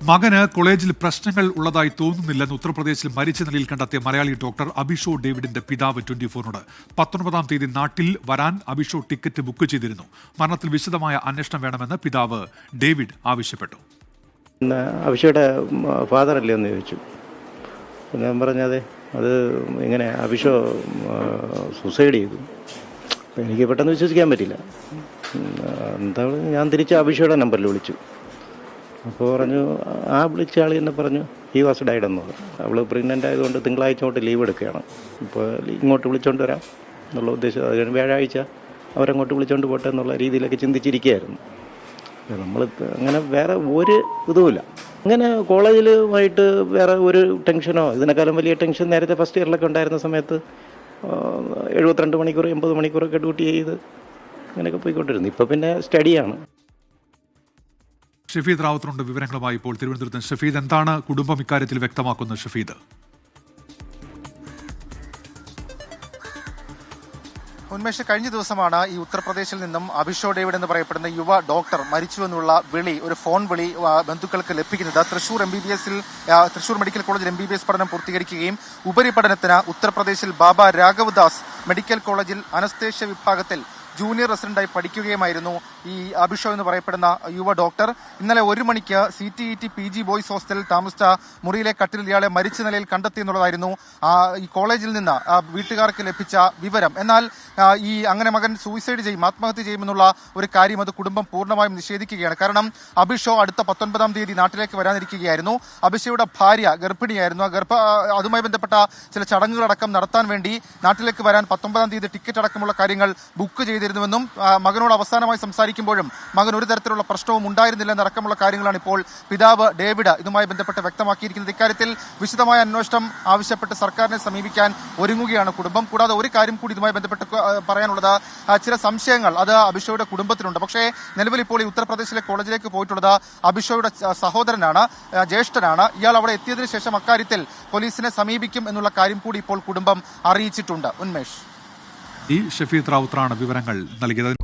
മകന് കോളേജിൽ പ്രശ്നങ്ങൾ ഉള്ളതായി തോന്നുന്നില്ലെന്ന് ഉത്തർപ്രദേശിൽ മരിച്ച നിലയിൽ കണ്ടെത്തിയ മലയാളി ഡോക്ടർ അഭിഷോ ഡേവിഡിന്റെ പിതാവ് 24നോട് 19-ാം തീയതി നാട്ടിൽ വരാൻ അഭിഷോ ടിക്കറ്റ് ബുക്ക് ചെയ്തിരുന്നു. മരണത്തിൽ വിശദമായ അന്വേഷണം വേണമെന്ന് പിതാവ് ഡേവിഡ് ആവശ്യപ്പെട്ടു. അഭിഷയുടെ ഫാദർ അല്ലേ എന്ന് ചോദിച്ചു. ഞാൻ പറഞ്ഞത് അത് ഇങ്ങനെ അഭിഷോ സൂസൈഡ് ചെയ്തു. എനിക്ക് പെട്ടെന്ന് വിശ്വസിക്കാൻ പറ്റില്ല. എന്താണ്, ഞാൻ തിരിച്ച് അഭിഷയുടെ നമ്പറിൽ വിളിച്ചു. അപ്പോൾ പറഞ്ഞു, ആ വിളിച്ച ആൾ തന്നെ പറഞ്ഞു ഹി വാസ് ഡൈഡ് എന്ന് പറഞ്ഞു. അവൾ പ്രഗ്നൻ്റ് ആയതുകൊണ്ട് തിങ്കളാഴ്ച തൊട്ട് ലീവ് എടുക്കുകയാണ്. ഇപ്പോൾ ഇങ്ങോട്ട് വിളിച്ചുകൊണ്ട് വരാം എന്നുള്ള ഉദ്ദേശം. അത് വ്യാഴാഴ്ച അവരങ്ങോട്ട് വിളിച്ചുകൊണ്ട് പോട്ടെ എന്നുള്ള രീതിയിലൊക്കെ ചിന്തിച്ചിരിക്കുകയായിരുന്നു. നമ്മൾ അങ്ങനെ വേറെ ഒരു ഇതുമില്ല. അങ്ങനെ കോളേജിലുമായിട്ട് വേറെ ഒരു ടെൻഷനോ, ഇതിനേക്കാളും വലിയ ടെൻഷൻ നേരത്തെ ഫസ്റ്റ് ഇയറിലൊക്കെ ഉണ്ടായിരുന്ന സമയത്ത് 72 മണിക്കൂർ 80 മണിക്കൂറൊക്കെ ഡ്യൂട്ടി ചെയ്ത് അങ്ങനെയൊക്കെ പോയിക്കൊണ്ടിരുന്നു. ഇപ്പോൾ പിന്നെ സ്റ്റഡിയാണ്. ഷഫീദ് റാവുത്തറുണ്ട് വിവരങ്ങളുമായി ഇപ്പോൾ തിരുവനന്തപുരത്ത്. ഷഫീദ്, എന്താണ് കുടുംബം ഇക്കാര്യത്തിൽ വ്യക്തമാക്കുന്നത്? ഷഫീദ്, ഉന്മേഷ്, കഴിഞ്ഞ ദിവസമാണ് ഈ ഉത്തർപ്രദേശിൽ നിന്നും അഭിഷോ ഡേവിഡ് എന്ന് പറയപ്പെടുന്ന യുവ ഡോക്ടർ മരിച്ചു എന്നുള്ള ഒരു ഫോൺ വിളി ബന്ധുക്കൾക്ക് ലഭിക്കുന്നത്. തൃശൂർ മെഡിക്കൽ കോളേജിൽ MBBS പഠനം പൂർത്തീകരിക്കുകയും ഉപരിപഠനത്തിന് ഉത്തർപ്രദേശിൽ ബാബ രാഘവ് ദാസ് മെഡിക്കൽ കോളേജിൽ അനസ്തേഷ്യ വിഭാഗത്തിൽ ജൂനിയർ റെസിഡന്റായി പഠിക്കുകയുമായിരുന്നു ഈ അഭിഷോ എന്ന് പറയപ്പെടുന്ന യുവ ഡോക്ടർ. ഇന്നലെ 1 മണിക്ക് CTET PG ബോയ്സ് ഹോസ്റ്റലിൽ താമസിച്ച മുറിയിലെ കട്ടിലിൽ ഇയാളെ മരിച്ച നിലയിൽ കണ്ടെത്തി എന്നുള്ളതായിരുന്നു ഈ കോളേജിൽ നിന്ന് വീട്ടുകാർക്ക് ലഭിച്ച വിവരം. എന്നാൽ അങ്ങനെ മകൻ സൂയിസൈഡ് ചെയ്യും, ആത്മഹത്യ ചെയ്യുമെന്നുള്ള ഒരു കാര്യം അത് കുടുംബം പൂർണ്ണമായും നിഷേധിക്കുകയാണ്. കാരണം അഭിഷോ അടുത്ത 19-ാം തീയതി നാട്ടിലേക്ക് വരാനിരിക്കുകയായിരുന്നു. അഭിഷയുടെ ഭാര്യ ഗർഭിണിയായിരുന്നു. അതുമായി ബന്ധപ്പെട്ട ചില ചടങ്ങുകളടക്കം നടത്താൻ വേണ്ടി നാട്ടിലേക്ക് വരാൻ 19-ാം തീയതി ടിക്കറ്റ് അടക്കമുള്ള കാര്യങ്ങൾ ബുക്ക് ചെയ്തിരുന്നുവെന്നും മകനോട് അവസാനമായി സംസാരിക്കുമ്പോഴും മകൻ ഒരു തരത്തിലുള്ള പ്രശ്നവും ഉണ്ടായിരുന്നില്ലെന്നടക്കമുള്ള കാര്യങ്ങളാണ് ഇപ്പോൾ പിതാവ് ഡേവിഡ് ഇതുമായി ബന്ധപ്പെട്ട് വ്യക്തമാക്കിയിരിക്കുന്നത്. ഇക്കാര്യത്തിൽ വിശദമായ അന്വേഷണം ആവശ്യപ്പെട്ട് സർക്കാരിനെ സമീപിക്കാൻ ഒരുങ്ങുകയാണ് കുടുംബം. കൂടാതെ ഒരു കാര്യം കൂടി ഇതുമായി ബന്ധപ്പെട്ട് പറയാനുള്ളത്, ചില സംശയങ്ങൾ അത് അഭിഷോയുടെ കുടുംബത്തിനുണ്ട്. പക്ഷേ നിലവിൽ ഇപ്പോൾ ഈ ഉത്തർപ്രദേശിലെ കോളേജിലേക്ക് പോയിട്ടുള്ളത് അഭിഷോയുടെ സഹോദരനാണ്, ജ്യേഷ്ഠനാണ്. ഇയാൾ അവിടെ എത്തിയതിനു ശേഷം അക്കാര്യത്തിൽ പോലീസിനെ സമീപിക്കും എന്നുള്ള കാര്യം കൂടി ഇപ്പോൾ കുടുംബം അറിയിച്ചിട്ടുണ്ട്. ഉന്മേഷ്, ഷഫീദ് റാവുത്തറാണ് വിവരങ്ങൾ നൽകിയത്.